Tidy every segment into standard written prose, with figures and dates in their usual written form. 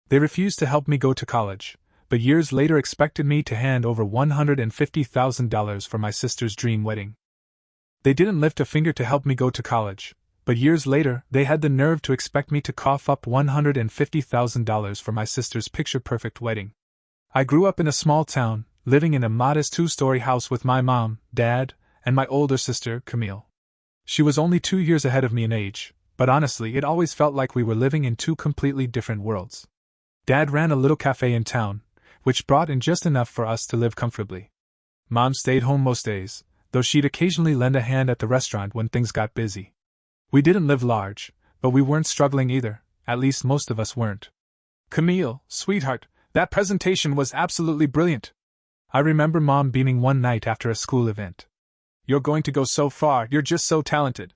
They refused to help me go to college, but years later expected me to hand over $150,000 for my sister's dream wedding. They didn't lift a finger to help me go to college, but years later they had the nerve to expect me to cough up $150,000 for my sister's picture-perfect wedding. I grew up in a small town, living in a modest 2-story house with my mom, dad, and my older sister, Camille. She was only 2 years ahead of me in age, but honestly it always felt like we were living in two completely different worlds. Dad ran a little cafe in town, which brought in just enough for us to live comfortably. Mom stayed home most days, though she'd occasionally lend a hand at the restaurant when things got busy. We didn't live large, but we weren't struggling either, at least most of us weren't. "Camille, sweetheart, that presentation was absolutely brilliant," I remember Mom beaming one night after a school event. "You're going to go so far, you're just so talented."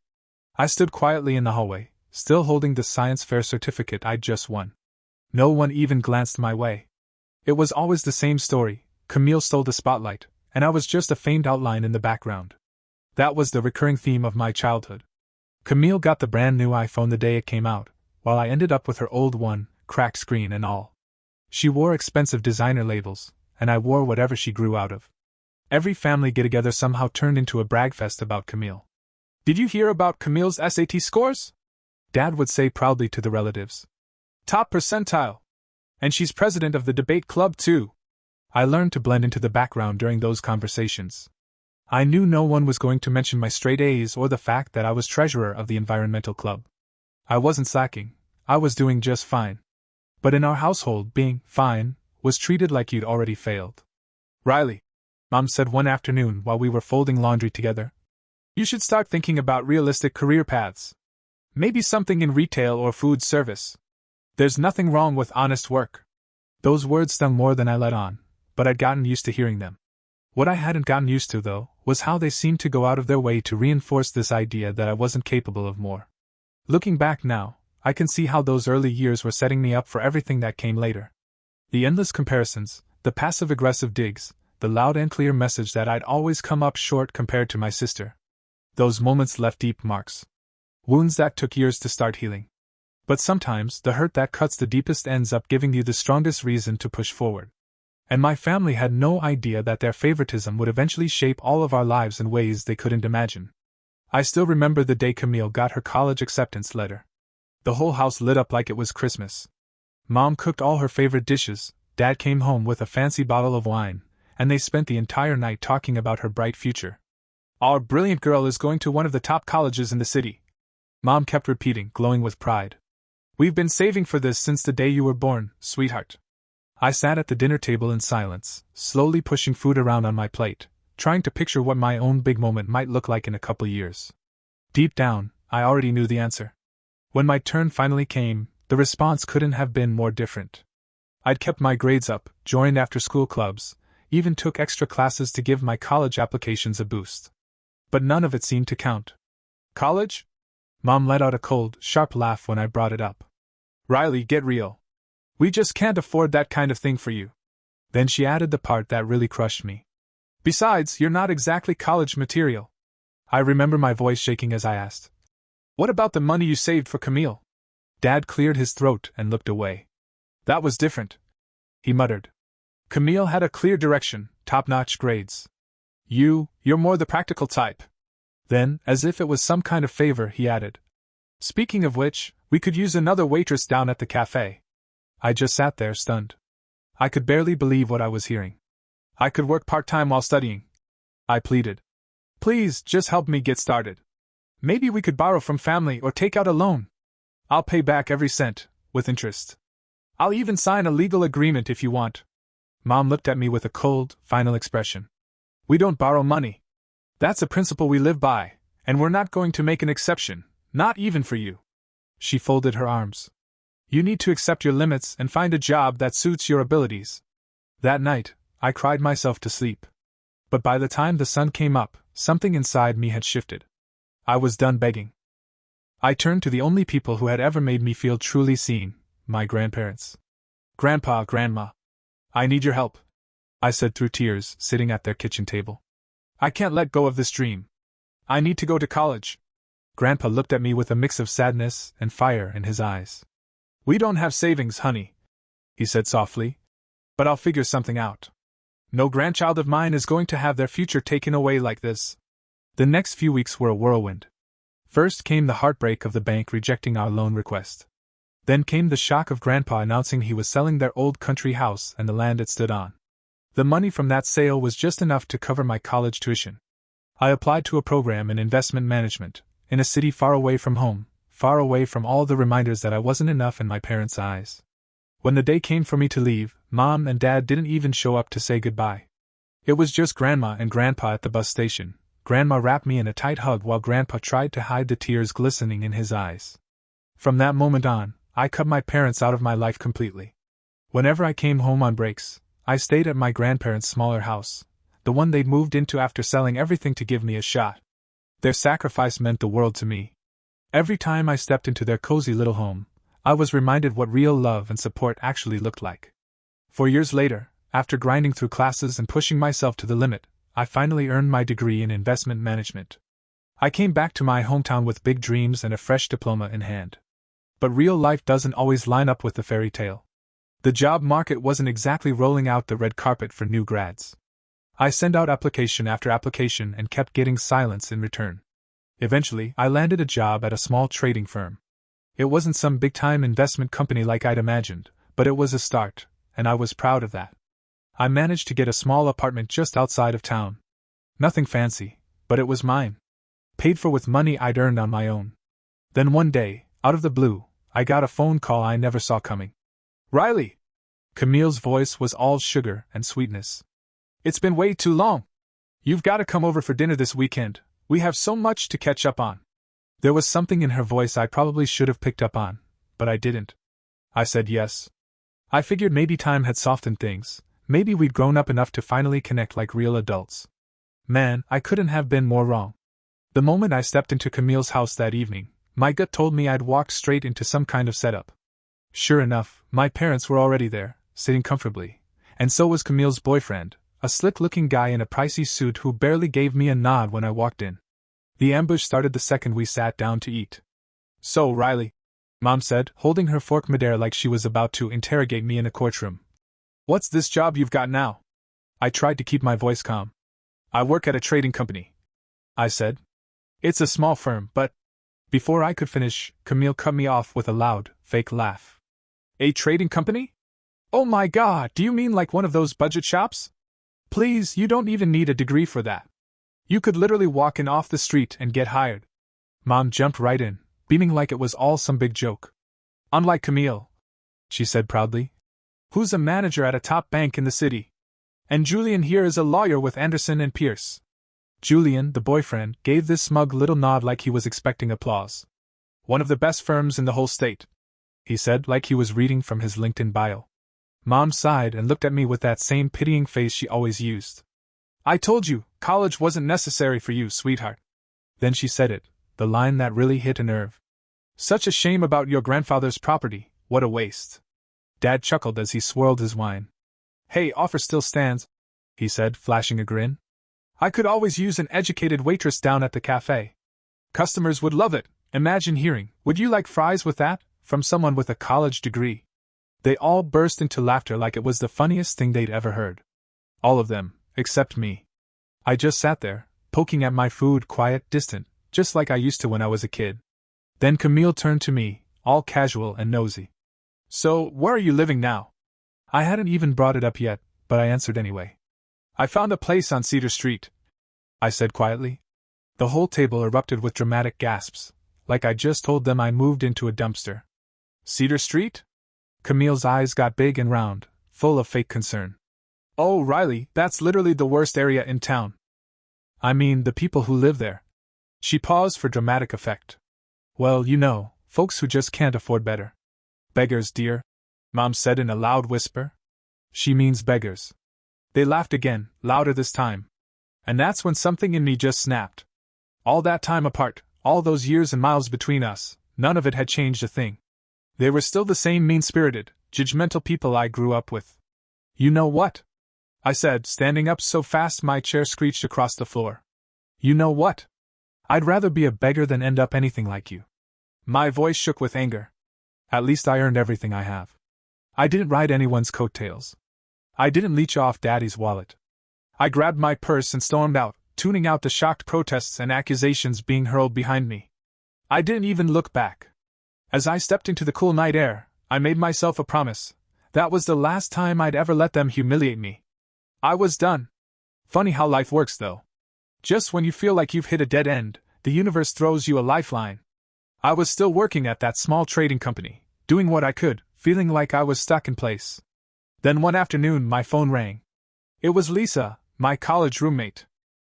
I stood quietly in the hallway, still holding the science fair certificate I'd just won. No one even glanced my way. It was always the same story: Camille stole the spotlight, and I was just a faint outline in the background. That was the recurring theme of my childhood. Camille got the brand new iPhone the day it came out, while I ended up with her old one, cracked screen and all. She wore expensive designer labels, and I wore whatever she grew out of. Every family get-together somehow turned into a bragfest about Camille. "Did you hear about Camille's SAT scores?" Dad would say proudly to the relatives. "Top percentile. And she's president of the debate club too." I learned to blend into the background during those conversations. I knew no one was going to mention my straight A's or the fact that I was treasurer of the environmental club. I wasn't slacking, I was doing just fine. But in our household, being fine was treated like you'd already failed. "Riley," Mom said one afternoon while we were folding laundry together, "you should start thinking about realistic career paths. Maybe something in retail or food service. There's nothing wrong with honest work." Those words stung more than I let on, but I'd gotten used to hearing them. What I hadn't gotten used to, though, was how they seemed to go out of their way to reinforce this idea that I wasn't capable of more. Looking back now, I can see how those early years were setting me up for everything that came later. The endless comparisons, the passive-aggressive digs, the loud and clear message that I'd always come up short compared to my sister. Those moments left deep marks. Wounds that took years to start healing. But sometimes, the hurt that cuts the deepest ends up giving you the strongest reason to push forward. And my family had no idea that their favoritism would eventually shape all of our lives in ways they couldn't imagine. I still remember the day Camille got her college acceptance letter. The whole house lit up like it was Christmas. Mom cooked all her favorite dishes, Dad came home with a fancy bottle of wine, and they spent the entire night talking about her bright future. "Our brilliant girl is going to one of the top colleges in the city," Mom kept repeating, glowing with pride. "We've been saving for this since the day you were born, sweetheart." I sat at the dinner table in silence, slowly pushing food around on my plate, trying to picture what my own big moment might look like in a couple years. Deep down, I already knew the answer. When my turn finally came, the response couldn't have been more different. I'd kept my grades up, joined after-school clubs, even took extra classes to give my college applications a boost. But none of it seemed to count. "College?" Mom let out a cold, sharp laugh when I brought it up. "Riley, get real. We just can't afford that kind of thing for you." Then she added the part that really crushed me. "Besides, you're not exactly college material." I remember my voice shaking as I asked, "What about the money you saved for Camille?" Dad cleared his throat and looked away. "That was different," he muttered. "Camille had a clear direction, top-notch grades. You're more the practical type." Then, as if it was some kind of favor, he added, "Speaking of which, we could use another waitress down at the cafe." I just sat there, stunned. I could barely believe what I was hearing. "I could work part-time while studying," I pleaded. "Please, just help me get started. Maybe we could borrow from family or take out a loan. I'll pay back every cent, with interest. I'll even sign a legal agreement if you want." Mom looked at me with a cold, final expression. "We don't borrow money. That's a principle we live by, and we're not going to make an exception, not even for you." She folded her arms. "You need to accept your limits and find a job that suits your abilities." That night, I cried myself to sleep. But by the time the sun came up, something inside me had shifted. I was done begging. I turned to the only people who had ever made me feel truly seen, my grandparents. "Grandpa, Grandma, I need your help," I said through tears, sitting at their kitchen table. "I can't let go of this dream. I need to go to college." Grandpa looked at me with a mix of sadness and fire in his eyes. "We don't have savings, honey. he said softly. But I'll figure something out. No grandchild of mine is going to have their future taken away like this. The next few weeks were a whirlwind. First came the heartbreak of the bank rejecting our loan request. Then came the shock of Grandpa announcing he was selling their old country house and the land it stood on. The money from that sale was just enough to cover my college tuition. I applied to a program in investment management, in a city far away from home, far away from all the reminders that I wasn't enough in my parents' eyes. When the day came for me to leave, Mom and Dad didn't even show up to say goodbye. It was just Grandma and Grandpa at the bus station. Grandma wrapped me in a tight hug while Grandpa tried to hide the tears glistening in his eyes. From that moment on, I cut my parents out of my life completely. Whenever I came home on breaks, I stayed at my grandparents' smaller house, the one they'd moved into after selling everything to give me a shot. Their sacrifice meant the world to me. Every time I stepped into their cozy little home, I was reminded what real love and support actually looked like. 4 years later, after grinding through classes and pushing myself to the limit, I finally earned my degree in investment management. I came back to my hometown with big dreams and a fresh diploma in hand. But real life doesn't always line up with the fairy tale. The job market wasn't exactly rolling out the red carpet for new grads. I sent out application after application and kept getting silence in return. Eventually, I landed a job at a small trading firm. It wasn't some big-time investment company like I'd imagined, but it was a start, and I was proud of that. I managed to get a small apartment just outside of town. Nothing fancy, but it was mine. Paid for with money I'd earned on my own. Then one day, out of the blue, I got a phone call I never saw coming. "Riley!" Camille's voice was all sugar and sweetness. "It's been way too long. You've got to come over for dinner this weekend. We have so much to catch up on." There was something in her voice I probably should have picked up on, but I didn't. I said yes. I figured maybe time had softened things, maybe we'd grown up enough to finally connect like real adults. Man, I couldn't have been more wrong. The moment I stepped into Camille's house that evening, my gut told me I'd walked straight into some kind of setup. Sure enough, my parents were already there, sitting comfortably, and so was Camille's boyfriend, a slick-looking guy in a pricey suit who barely gave me a nod when I walked in. The ambush started the second we sat down to eat. "So, Riley," Mom said, holding her fork midair like she was about to interrogate me in a courtroom. "What's this job you've got now?" I tried to keep my voice calm. "I work at a trading company," I said. "It's a small firm, but—" Before I could finish, Camille cut me off with a loud, fake laugh. "A trading company? Oh my God, do you mean like one of those budget shops? Please, you don't even need a degree for that. You could literally walk in off the street and get hired." Mom jumped right in, beaming like it was all some big joke. "Unlike Camille," she said proudly, "who's a manager at a top bank in the city. And Julian here is a lawyer with Anderson and Pierce." Julian, the boyfriend, gave this smug little nod like he was expecting applause. "One of the best firms in the whole state," he said like he was reading from his LinkedIn bio. Mom sighed and looked at me with that same pitying face she always used. "I told you, college wasn't necessary for you, sweetheart." Then she said it, the line that really hit a nerve. "Such a shame about your grandfather's property, what a waste." Dad chuckled as he swirled his wine. "Hey, offer still stands," he said, flashing a grin. "I could always use an educated waitress down at the cafe. Customers would love it. Imagine hearing, 'Would you like fries with that?' from someone with a college degree." They all burst into laughter like it was the funniest thing they'd ever heard. All of them, except me. I just sat there, poking at my food, quiet, distant, just like I used to when I was a kid. Then Camille turned to me, all casual and nosy. "So, where are you living now?" I hadn't even brought it up yet, but I answered anyway. "I found a place on Cedar Street," I said quietly. The whole table erupted with dramatic gasps, like I just told them I moved into a dumpster. "Cedar Street?" Camille's eyes got big and round, full of fake concern. "Oh, Riley, that's literally the worst area in town. I mean, the people who live there." She paused for dramatic effect. "Well, you know, folks who just can't afford better." "Beggars, dear," Mom said in a loud whisper. "She means beggars." They laughed again, louder this time. And that's when something in me just snapped. All that time apart, all those years and miles between us, none of it had changed a thing. They were still the same mean-spirited, judgmental people I grew up with. "You know what?" I said, standing up so fast my chair screeched across the floor. "You know what? I'd rather be a beggar than end up anything like you." My voice shook with anger. "At least I earned everything I have. I didn't ride anyone's coattails. I didn't leech off Daddy's wallet. I grabbed my purse and stormed out, tuning out the shocked protests and accusations being hurled behind me. I didn't even look back. As I stepped into the cool night air, I made myself a promise. That was the last time I'd ever let them humiliate me. I was done. Funny how life works, though. Just when you feel like you've hit a dead end, the universe throws you a lifeline. I was still working at that small trading company, doing what I could, feeling like I was stuck in place. Then one afternoon my phone rang. It was Lisa, my college roommate.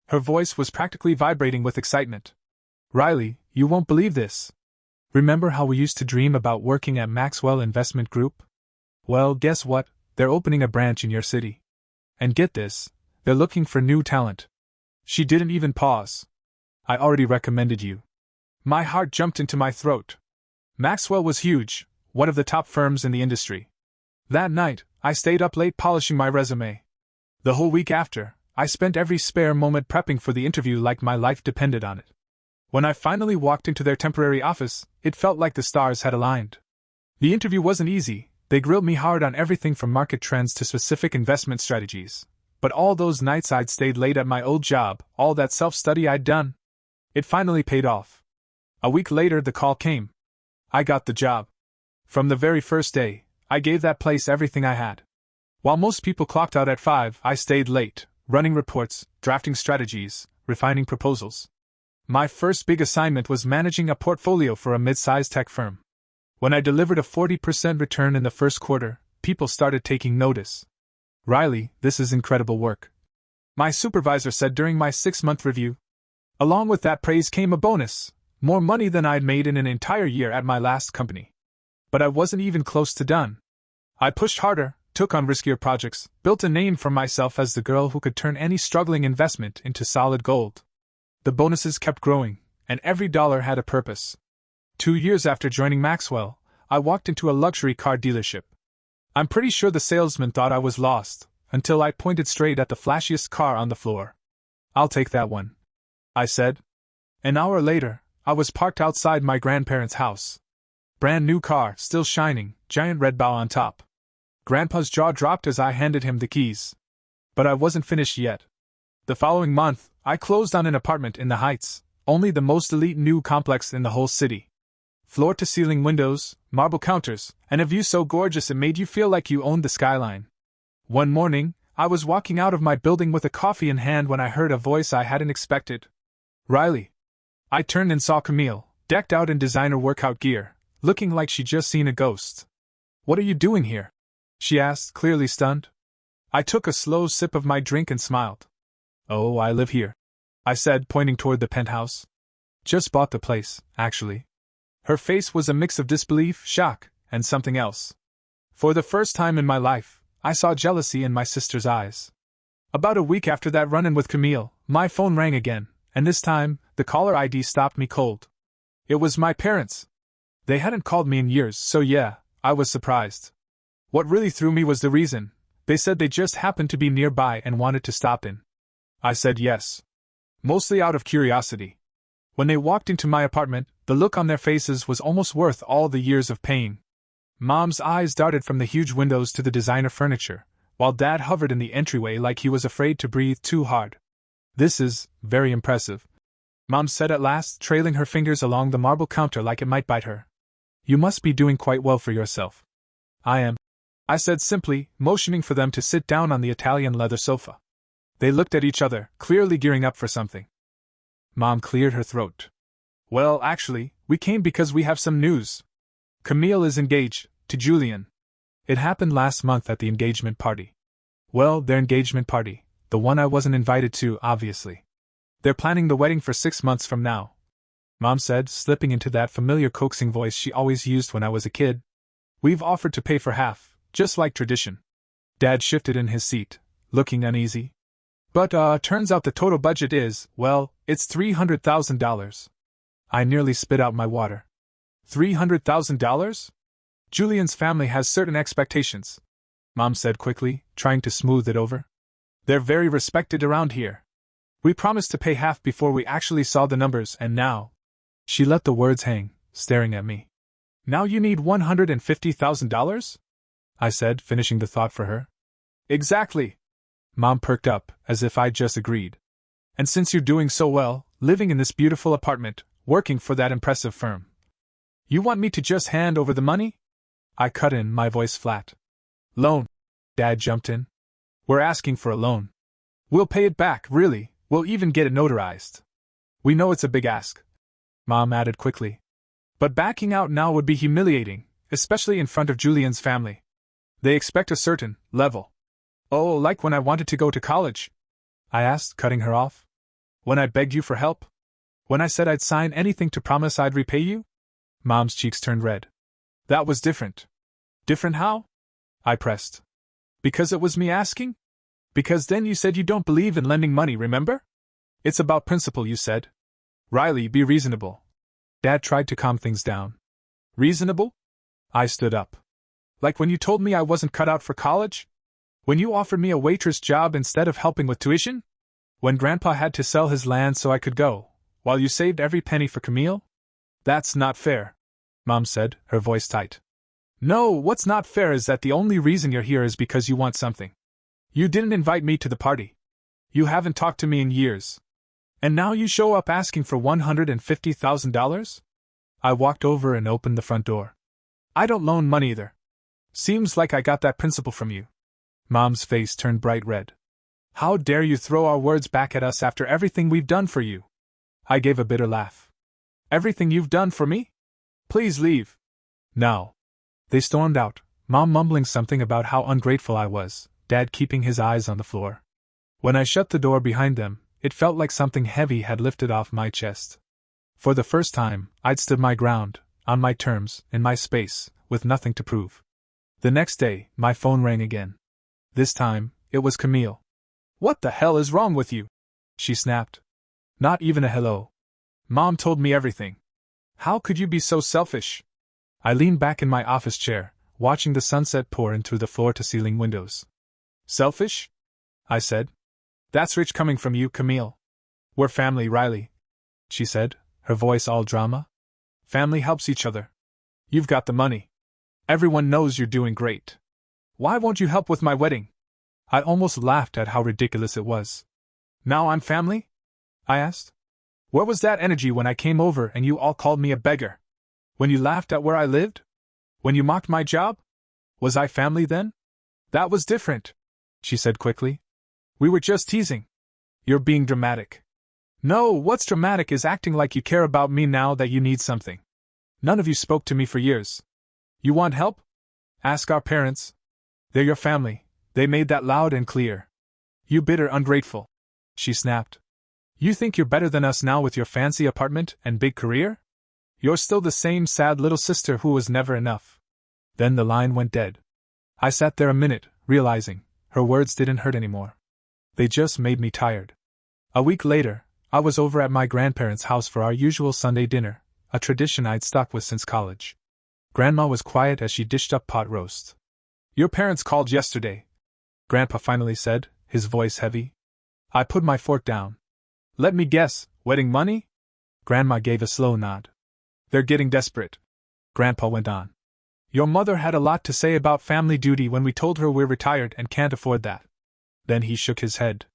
Her voice was practically vibrating with excitement. "Riley, you won't believe this. Remember how we used to dream about working at Maxwell Investment Group? Well, guess what? They're opening a branch in your city. And get this, they're looking for new talent." She didn't even pause. "I already recommended you." My heart jumped into my throat. Maxwell was huge, one of the top firms in the industry. That night, I stayed up late polishing my resume. The whole week after, I spent every spare moment prepping for the interview like my life depended on it. When I finally walked into their temporary office, it felt like the stars had aligned. The interview wasn't easy. They grilled me hard on everything from market trends to specific investment strategies. But all those nights I'd stayed late at my old job, all that self-study I'd done, it finally paid off. A week later the call came. I got the job. From the very first day, I gave that place everything I had. While most people clocked out at 5, I stayed late, running reports, drafting strategies, refining proposals. My first big assignment was managing a portfolio for a mid-sized tech firm. When I delivered a 40% return in the first quarter, people started taking notice. "Riley, this is incredible work," my supervisor said during my 6-month review. Along with that praise came a bonus, more money than I'd made in an entire year at my last company. But I wasn't even close to done. I pushed harder, took on riskier projects, built a name for myself as the girl who could turn any struggling investment into solid gold. The bonuses kept growing, and every dollar had a purpose. 2 years after joining Maxwell, I walked into a luxury car dealership. I'm pretty sure the salesman thought I was lost, until I pointed straight at the flashiest car on the floor. "I'll take that one," I said. An hour later, I was parked outside my grandparents' house. Brand new car, still shining, giant red bow on top. Grandpa's jaw dropped as I handed him the keys. But I wasn't finished yet. The following month, I closed on an apartment in the Heights, only the most elite new complex in the whole city. Floor-to-ceiling windows, marble counters, and a view so gorgeous it made you feel like you owned the skyline. One morning, I was walking out of my building with a coffee in hand when I heard a voice I hadn't expected. "Riley." I turned and saw Camille, decked out in designer workout gear, looking like she'd just seen a ghost. "What are you doing here?" she asked, clearly stunned. I took a slow sip of my drink and smiled. "Oh, I live here," I said, pointing toward the penthouse. "Just bought the place, actually." Her face was a mix of disbelief, shock, and something else. For the first time in my life, I saw jealousy in my sister's eyes. About a week after that run-in with Camille, my phone rang again, and this time, the caller ID stopped me cold. It was my parents. They hadn't called me in years, so yeah, I was surprised. What really threw me was the reason. They said they just happened to be nearby and wanted to stop in. I said yes. Mostly out of curiosity. When they walked into my apartment, the look on their faces was almost worth all the years of paying. Mom's eyes darted from the huge windows to the designer furniture, while Dad hovered in the entryway like he was afraid to breathe too hard. "This is very impressive," Mom said at last, trailing her fingers along the marble counter like it might bite her. "You must be doing quite well for yourself." "I am," I said simply, motioning for them to sit down on the Italian leather sofa. They looked at each other, clearly gearing up for something. Mom cleared her throat. "Well, actually, we came because we have some news. Camille is engaged to Julian. It happened last month at the engagement party." "Well, their engagement party, the one I wasn't invited to, obviously. They're planning the wedding for 6 months from now," Mom said, slipping into that familiar coaxing voice she always used when I was a kid. "We've offered to pay for half, just like tradition." Dad shifted in his seat, looking uneasy. "But, turns out the total budget is, well, it's $300,000. I nearly spit out my water. $300,000? Julian's family has certain expectations," Mom said quickly, trying to smooth it over. "They're very respected around here. We promised to pay half before we actually saw the numbers, and now..." She let the words hang, staring at me. "Now you need $150,000? I said, finishing the thought for her. Exactly. Mom perked up, as if I'd just agreed. And since you're doing so well, living in this beautiful apartment, working for that impressive firm, you want me to just hand over the money? I cut in, my voice flat. Loan. Dad jumped in. We're asking for a loan. We'll pay it back, really, we'll even get it notarized. We know it's a big ask. Mom added quickly. But backing out now would be humiliating, especially in front of Julian's family. They expect a certain level. Oh, like when I wanted to go to college? I asked, cutting her off. When I begged you for help? When I said I'd sign anything to promise I'd repay you? Mom's cheeks turned red. That was different. Different how? I pressed. Because it was me asking? Because then you said you don't believe in lending money, remember? It's about principle, you said. Riley, be reasonable. Dad tried to calm things down. Reasonable? I stood up. Like when you told me I wasn't cut out for college? When you offered me a waitress job instead of helping with tuition? When Grandpa had to sell his land so I could go, while you saved every penny for Camille? That's not fair, Mom said, her voice tight. No, what's not fair is that the only reason you're here is because you want something. You didn't invite me to the party. You haven't talked to me in years. And now you show up asking for $150,000? I walked over and opened the front door. I don't loan money either. Seems like I got that principle from you. Mom's face turned bright red. How dare you throw our words back at us after everything we've done for you? I gave a bitter laugh. Everything you've done for me? Please leave. Now. They stormed out, Mom mumbling something about how ungrateful I was, Dad keeping his eyes on the floor. When I shut the door behind them, it felt like something heavy had lifted off my chest. For the first time, I'd stood my ground, on my terms, in my space, with nothing to prove. The next day, my phone rang again. This time, it was Camille. What the hell is wrong with you? She snapped. Not even a hello. Mom told me everything. How could you be so selfish? I leaned back in my office chair, watching the sunset pour in through the floor-to-ceiling windows. Selfish? I said. That's rich coming from you, Camille. We're family, Riley, she said, her voice all drama. Family helps each other. You've got the money. Everyone knows you're doing great. Why won't you help with my wedding? I almost laughed at how ridiculous it was. Now I'm family? I asked. Where was that energy when I came over and you all called me a beggar? When you laughed at where I lived? When you mocked my job? Was I family then? That was different, she said quickly. We were just teasing. You're being dramatic. No, what's dramatic is acting like you care about me now that you need something. None of you spoke to me for years. You want help? Ask our parents. They're your family. They made that loud and clear. You bitter ungrateful, she snapped. You think you're better than us now with your fancy apartment and big career? You're still the same sad little sister who was never enough. Then the line went dead. I sat there a minute, realizing her words didn't hurt anymore. They just made me tired. A week later, I was over at my grandparents' house for our usual Sunday dinner, a tradition I'd stuck with since college. Grandma was quiet as she dished up pot roast. Your parents called yesterday, Grandpa finally said, his voice heavy. I put my fork down. Let me guess, wedding money? Grandma gave a slow nod. They're getting desperate, Grandpa went on. Your mother had a lot to say about family duty when we told her we're retired and can't afford that. Then he shook his head.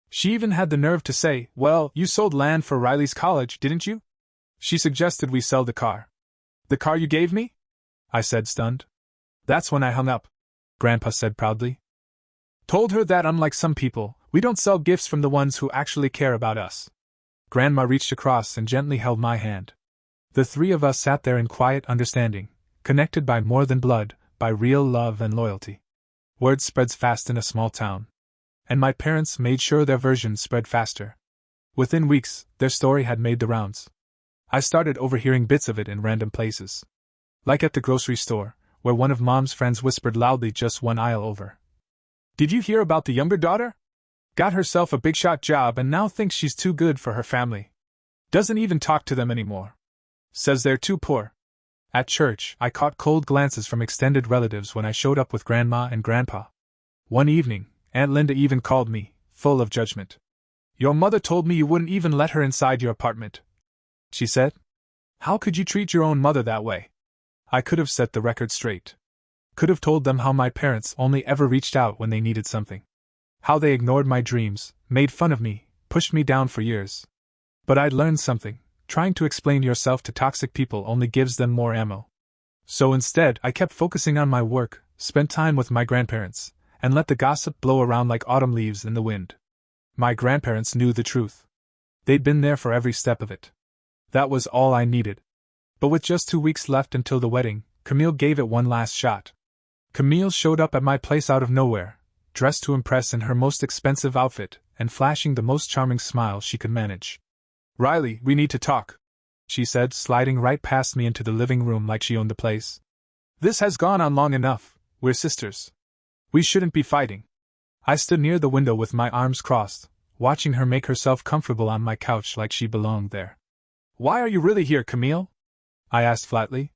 She even had the nerve to say, well, you sold land for Riley's college, didn't you? She suggested we sell the car. The car you gave me? I said, stunned. That's when I hung up, Grandpa said proudly. Told her that unlike some people, we don't sell gifts from the ones who actually care about us. Grandma reached across and gently held my hand. The three of us sat there in quiet understanding, connected by more than blood, by real love and loyalty. Word spreads fast in a small town. And my parents made sure their version spread faster. Within weeks, their story had made the rounds. I started overhearing bits of it in random places. Like at the grocery store, where one of Mom's friends whispered loudly just one aisle over. Did you hear about the younger daughter? Got herself a big-shot job and now thinks she's too good for her family. Doesn't even talk to them anymore. Says they're too poor. At church, I caught cold glances from extended relatives when I showed up with Grandma and Grandpa. One evening, Aunt Linda even called me, full of judgment. Your mother told me you wouldn't even let her inside your apartment, she said. How could you treat your own mother that way? I could have set the record straight. Could have told them how my parents only ever reached out when they needed something. How they ignored my dreams, made fun of me, pushed me down for years. But I'd learned something: trying to explain yourself to toxic people only gives them more ammo. So instead, I kept focusing on my work, spent time with my grandparents, and let the gossip blow around like autumn leaves in the wind. My grandparents knew the truth. They'd been there for every step of it. That was all I needed. But with just 2 weeks left until the wedding, Camille gave it one last shot. Camille showed up at my place out of nowhere, dressed to impress in her most expensive outfit, and flashing the most charming smile she could manage. "Riley, we need to talk," she said, sliding right past me into the living room like she owned the place. "This has gone on long enough. We're sisters. We shouldn't be fighting." I stood near the window with my arms crossed, watching her make herself comfortable on my couch like she belonged there. "Why are you really here, Camille?" I asked flatly.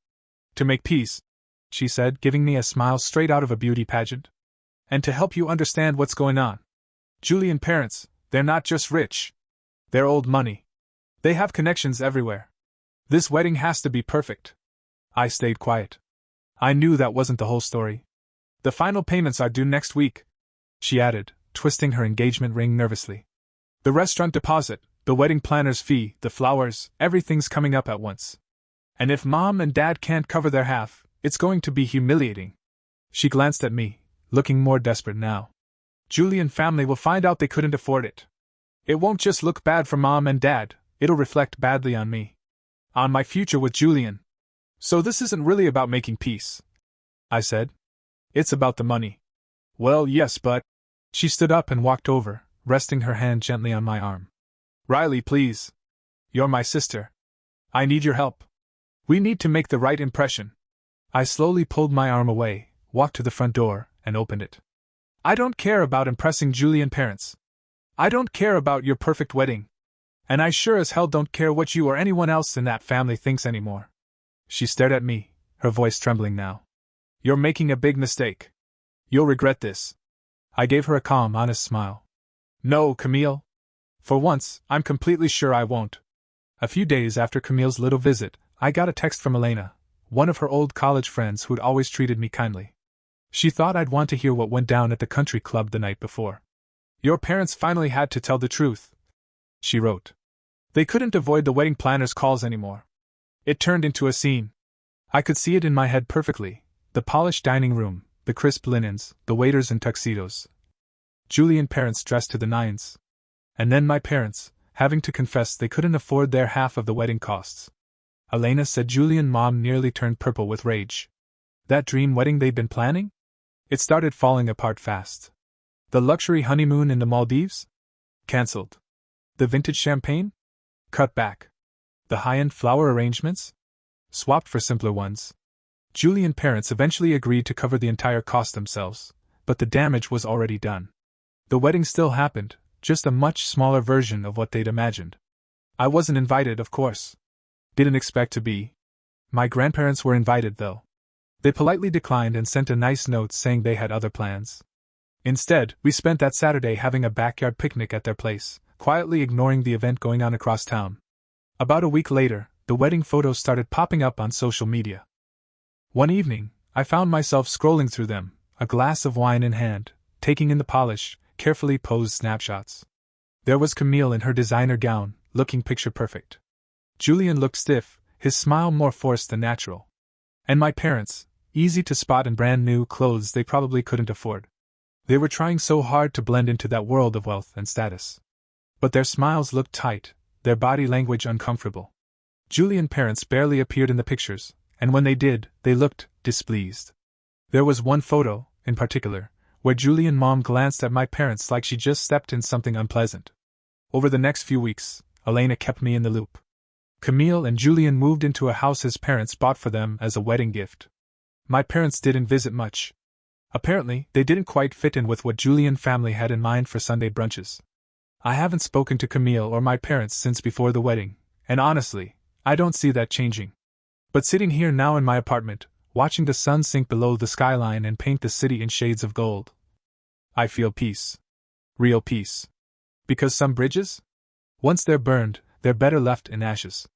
"To make peace," she said, giving me a smile straight out of a beauty pageant. "And to help you understand what's going on. Julian parents, they're not just rich. They're old money. They have connections everywhere. This wedding has to be perfect." I stayed quiet. I knew that wasn't the whole story. "The final payments are due next week," she added, twisting her engagement ring nervously. "The restaurant deposit, the wedding planner's fee, the flowers, everything's coming up at once. And if Mom and Dad can't cover their half, it's going to be humiliating." She glanced at me, looking more desperate now. "Julian family will find out they couldn't afford it. It won't just look bad for Mom and Dad, it'll reflect badly on me. On my future with Julian. So this isn't really about making peace," I said. "It's about the money." "Well, yes, but..." She stood up and walked over, resting her hand gently on my arm. "Riley, please. You're my sister. I need your help. We need to make the right impression." I slowly pulled my arm away, walked to the front door, and opened it. "I don't care about impressing Julian parents. I don't care about your perfect wedding. And I sure as hell don't care what you or anyone else in that family thinks anymore." She stared at me, her voice trembling now. "You're making a big mistake. You'll regret this." I gave her a calm, honest smile. "No, Camille. For once, I'm completely sure I won't." A few days after Camille's little visit, I got a text from Elena, one of her old college friends who'd always treated me kindly. She thought I'd want to hear what went down at the country club the night before. "Your parents finally had to tell the truth," she wrote. "They couldn't avoid the wedding planner's calls anymore. It turned into a scene. I could see it in my head perfectly: the polished dining room, the crisp linens, the waiters in tuxedos. Julian parents dressed to the nines. And then my parents, having to confess they couldn't afford their half of the wedding costs." Elena said Julian mom nearly turned purple with rage. That dream wedding they'd been planning? It started falling apart fast. The luxury honeymoon in the Maldives? Cancelled. The vintage champagne? Cut back. The high-end flower arrangements? Swapped for simpler ones. Julian parents eventually agreed to cover the entire cost themselves, but the damage was already done. The wedding still happened, just a much smaller version of what they'd imagined. I wasn't invited, of course. Didn't expect to be. My grandparents were invited, though. They politely declined and sent a nice note saying they had other plans. Instead, we spent that Saturday having a backyard picnic at their place, quietly ignoring the event going on across town. About a week later, the wedding photos started popping up on social media. One evening, I found myself scrolling through them, a glass of wine in hand, taking in the polished, carefully posed snapshots. There was Camille in her designer gown, looking picture perfect. Julian looked stiff, his smile more forced than natural. And my parents, easy to spot in brand new clothes they probably couldn't afford. They were trying so hard to blend into that world of wealth and status. But their smiles looked tight, their body language uncomfortable. Julian parents barely appeared in the pictures, and when they did, they looked displeased. There was one photo, in particular, where Julian mom glanced at my parents like she just stepped in something unpleasant. Over the next few weeks, Elena kept me in the loop. Camille and Julian moved into a house his parents bought for them as a wedding gift. My parents didn't visit much. Apparently, they didn't quite fit in with what Julian family had in mind for Sunday brunches. I haven't spoken to Camille or my parents since before the wedding, and honestly, I don't see that changing. But sitting here now in my apartment, watching the sun sink below the skyline and paint the city in shades of gold, I feel peace. Real peace. Because some bridges? Once they're burned, they're better left in ashes.